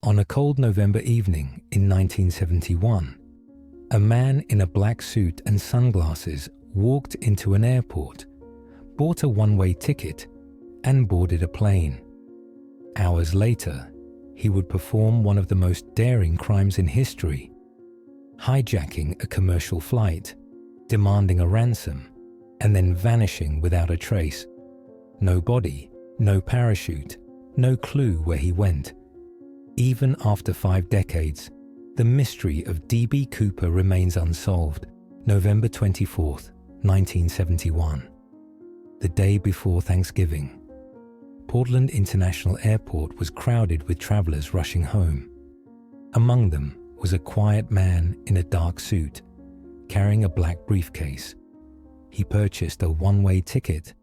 On a cold November evening in 1971, a man in a black suit and sunglasses walked into an airport, bought a one-way ticket, and boarded a plane. Hours later, he would perform one of the most daring crimes in history, hijacking a commercial flight, demanding a ransom, and then vanishing without a trace. No body, no parachute, no clue where he went. Even after 5 decades, the mystery of D.B. Cooper remains unsolved. November 24th, 1971. The day before Thanksgiving. Portland International Airport was crowded with travelers rushing home. Among them was a quiet man in a dark suit, carrying a black briefcase. He purchased a one-way ticket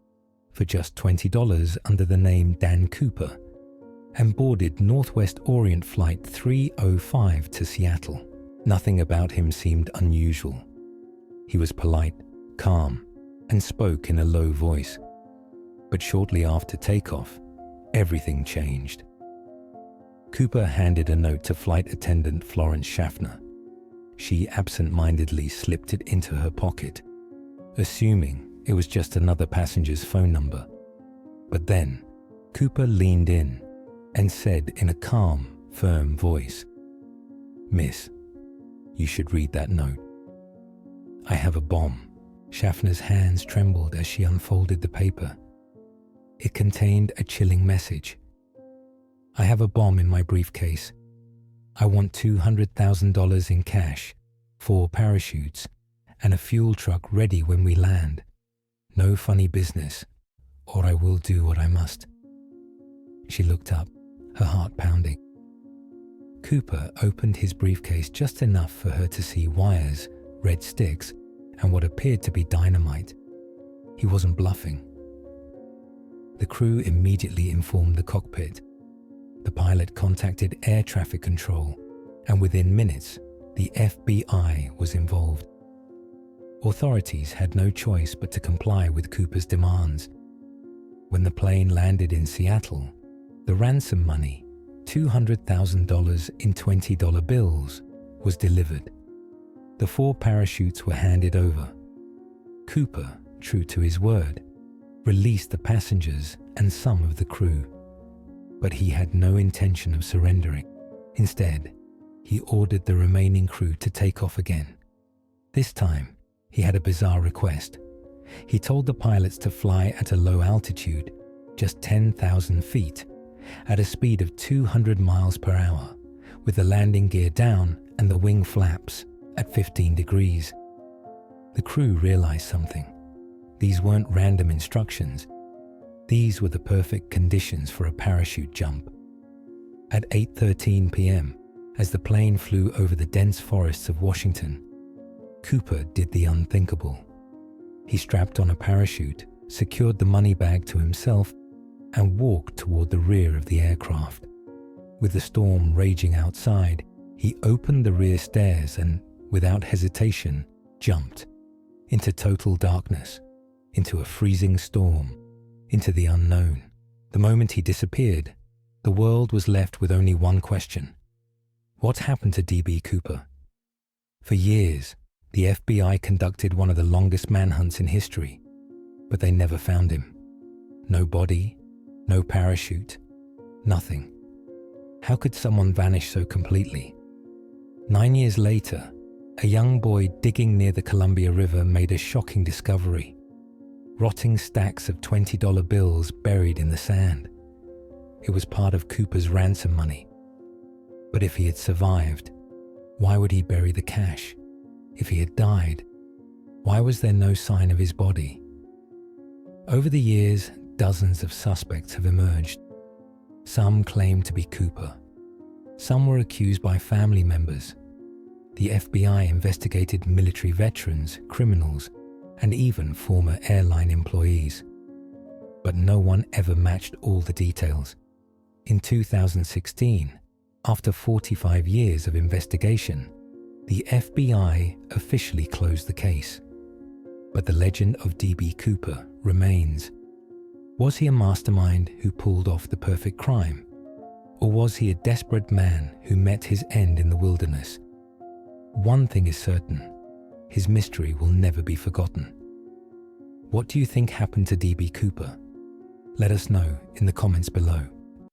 for just $20 under the name Dan Cooper and boarded Northwest Orient Flight 305 to Seattle. Nothing about him seemed unusual. He was polite, calm, and spoke in a low voice. But shortly after takeoff, everything changed. Cooper handed a note to flight attendant Florence Schaffner. She absent-mindedly slipped it into her pocket, assuming it was just another passenger's phone number. But then, Cooper leaned in and said in a calm, firm voice, "Miss, you should read that note. I have a bomb." Schaffner's hands trembled as she unfolded the paper. It contained a chilling message. "I have a bomb in my briefcase. I want $200,000 in cash, 4 parachutes, and a fuel truck ready when we land. No funny business, or I will do what I must." She looked up, her heart pounding. Cooper opened his briefcase just enough for her to see wires, red sticks, and what appeared to be dynamite. He wasn't bluffing. The crew immediately informed the cockpit. The pilot contacted air traffic control, and within minutes, the FBI was involved. Authorities had no choice but to comply with Cooper's demands. When the plane landed in Seattle, the ransom money, $200,000 in $20 bills, was delivered. The 4 parachutes were handed over. Cooper, true to his word, released the passengers and some of the crew. But he had no intention of surrendering. Instead, he ordered the remaining crew to take off again. This time, he had a bizarre request. He told the pilots to fly at a low altitude, just 10,000 feet, at a speed of 200 miles per hour, with the landing gear down and the wing flaps at 15 degrees. The crew realized something. These weren't random instructions. These were the perfect conditions for a parachute jump. At 8:13 p.m., as the plane flew over the dense forests of Washington, Cooper did the unthinkable. He strapped on a parachute, secured the money bag to himself, and walked toward the rear of the aircraft. With the storm raging outside, he opened the rear stairs and, without hesitation, jumped into total darkness, into a freezing storm, into the unknown. The moment he disappeared, the world was left with only one question. What happened to D.B. Cooper? For years, the FBI conducted one of the longest manhunts in history, but they never found him. No body, no parachute, nothing. How could someone vanish so completely? 9 years later, a young boy digging near the Columbia River made a shocking discovery. Rotting stacks of $20 bills buried in the sand. It was part of Cooper's ransom money. But if he had survived, why would he bury the cash? If he had died, why was there no sign of his body? Over the years, dozens of suspects have emerged. Some claimed to be Cooper. Some were accused by family members. The FBI investigated military veterans, criminals, and even former airline employees. But no one ever matched all the details. In 2016, after 45 years of investigation, the FBI officially closed the case. But the legend of D.B. Cooper remains. Was he a mastermind who pulled off the perfect crime? Or was he a desperate man who met his end in the wilderness? One thing is certain, his mystery will never be forgotten. What do you think happened to D.B. Cooper? Let us know in the comments below.